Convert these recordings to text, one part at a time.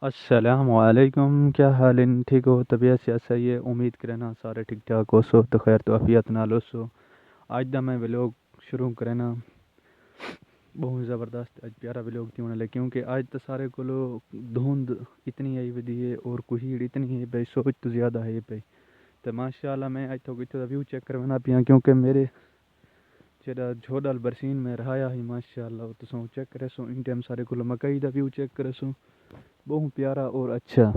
السلام علیکم، کیا حال ہے؟ ٹھیک ہو؟ طبیعت سے صحیح ہے؟ امید کرنا سارے ٹھیک ٹھاک ہو سو تو خیر تو عافیت نال ہو سو۔ آج دا میں ویلوگ شروع کرنا بہت زبردست پیارا ویلوگ تھی ہونے لگے، کیونکہ آج تو سارے کو دھند اتنی آئی ودی ہے اور کوہیڑ اتنی ہے بھائی، سوچ تو زیادہ ہے بھائی۔ تو ماشاء اللہ میں آج تو ویو چیک کروانا پیا، کیونکہ میرے جڑا جھوڈال برسین میں رہایا ہی ماشاء اللہ تو سو چیک کرے سو ان ٹائم سارے کو مکئی دا ویو چیک کرے سو بہت پیارا اور اچھا۔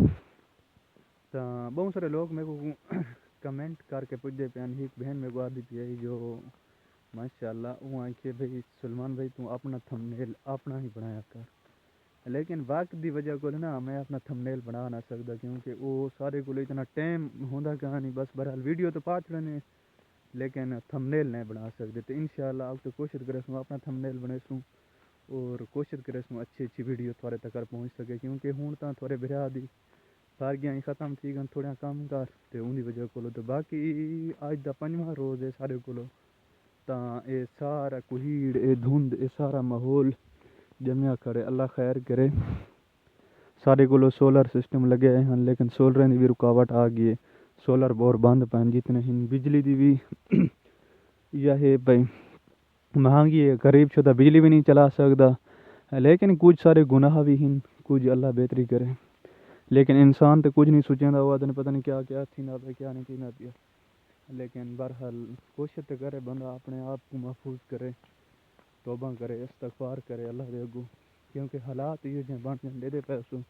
تو بہت سارے لوگ میرے کو کمنٹ کر کے پوچھتے پے، ایک بہن میرے کو آدھی پی جو ماشاء اللہ وہ آئی کہ بھائی سلمان بھائی تو اپنا تھمبنیل اپنا ہی بنایا کر، لیکن وقت دی وجہ کو نا میں اپنا تھمبنیل بنا نہ سکتا، کیونکہ وہ سارے کو اتنا ٹائم ہوندا کہانی بس بہرحال ویڈیو تو پا چھڑنے لیکن تھمبنیل نہیں بنا سکتے۔ تو انشاءاللہ آپ تو کوشش کرے سوں اپنا تھمبنیل بنے سوں اور کوشش کرے سوں اچھی ویڈیو تھوڑے تک پہنچ سکے، کیونکہ ہوں تو تھوڑے برا دی سارگیاں ہی ختم تھی گن تھوڑا کام کر تے ان دی وجہ کو تو باقی آج دا 5واں روز ہے سارے کو تا اے سارا کوہیڑ اے دھند اے سارا ماحول جمیا کرے، اللہ خیر کرے۔ سارے کو سولر سسٹم لگے ہیں لیکن سولر دی بھی رکاوٹ آ گئی ہے، سولر بور بند پہن جتنے ہن بجلی دی بھی یہ ہے بھائی مہنگی ہے، غریب شدہ بجلی بھی نہیں چلا سکتا، لیکن کچھ سارے گناہ بھی ہیں، کچھ اللہ بہتری کرے، لیکن انسان تو کچھ نہیں سوچیں دا ہوا تو پتہ نہیں کیا کیا تھی نہ پہ کیا نہیں تھی نہ پیا، لیکن بہرحال کوشش تو کرے بندہ اپنے آپ کو محفوظ کرے، توبہ کرے، استغفار کرے اللہ دے گو، کیونکہ حالات یہ جو بن جائیں دے پیسوں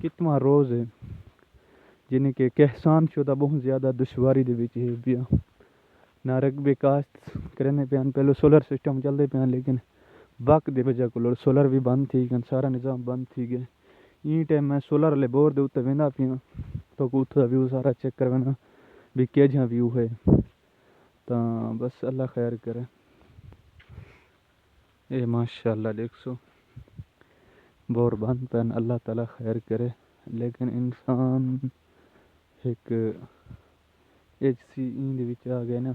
کتنا روز ہے جن کے کہسان شدہ بہت زیادہ دشواری دے وچ ہے پیا نہ رقبے کاشت کرنے پہ پہلے سولر سسٹم چلتے پہ، لیکن وقت دی وجہ کو سولر بھی بند تھی گئے، سارا نظام بند تھی گئے۔ این ٹائم میں سولر والے بور دے اتنے وہدا پیا تو اتھا ویو سارا چیک کروانا بھی کہ جہاں ویو ہے، تو بس اللہ خیر کرے۔ اے ماشاء اللہ دیکھ سو بور بند پہن، اللہ تعالیٰ خیر کرے، لیکن انسان ایک ایج سی این دے وچ آ گئے نا،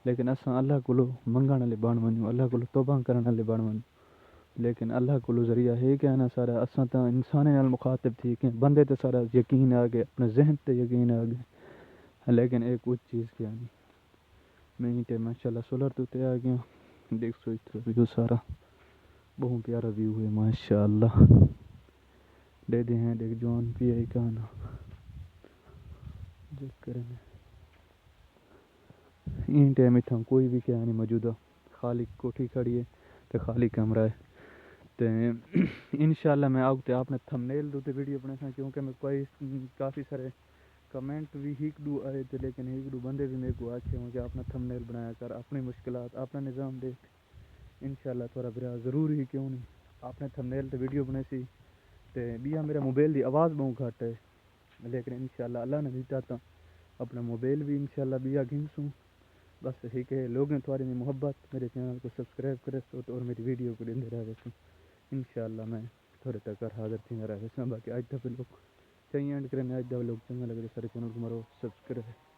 لیکن اساں اللہ کو منگن والے بن ونجو، اللہ کو توبہ کرن والے بن ونجو، لیکن اللہ کو ذریعہ ہے کہ نا سارا اساں تا انسانے نال مخاطب تھی کہ بندے تے سارا یقین آ گئے، اپنے ذہن تے یقین آ گئے، لیکن ایک کچھ چیز کیا نہیں میں ہی تے ماشاءاللہ سولر تے آ گیا، دیکھ سو ویو سارا بہت پیارا ویو ہے ماشاء اللہ۔ دے دے ہیں دیکھ جوان پی آئی کہانا دیکھ کرنے این ٹائم اتھاں کوئی بھی کیا نہیں موجودہ، خالی کوٹھی کھڑی ہے تو خالی کمرہ ہے۔ تو انشاءاللہ میں آؤ تے آپ نے تھمبنیل دو تے ویڈیو بنے سا، کیونکہ میں کوئی کافی سارے کمنٹ بھی ہیک دو آئے تھے، لیکن ہیک دو بندے بھی میرے کو آچھے ہوں کہ اپنا تھمبنیل بنایا کر، اپنی مشکلات اپنا نظام دیکھ، انشاءاللہ تھوڑا برا ضرور ہی کیوں نہیں آپ نے تھمبنیل تے ویڈیو بنے سی تے بیا میرا موبائل دی آواز بہت گھٹ ہے، لیکن انشاءاللہ اللہ نے دیتا تا اپنا موبائل بھی انشاءاللہ بیا گھنسوں، بس ہی کہ لوگوں تھوڑی میں محبت میرے چینل کو سبسکرائب کرے سو اور میری ویڈیو کو دیندے رہے سو، انشاءاللہ میں تھوڑے تک حاضر تھی رہے سو۔ باقی آج تک لوگ چاہیے اینڈ کرنے، آج تک لوگ چنگا لگے سارے چینل کو مرو سبسکرائب۔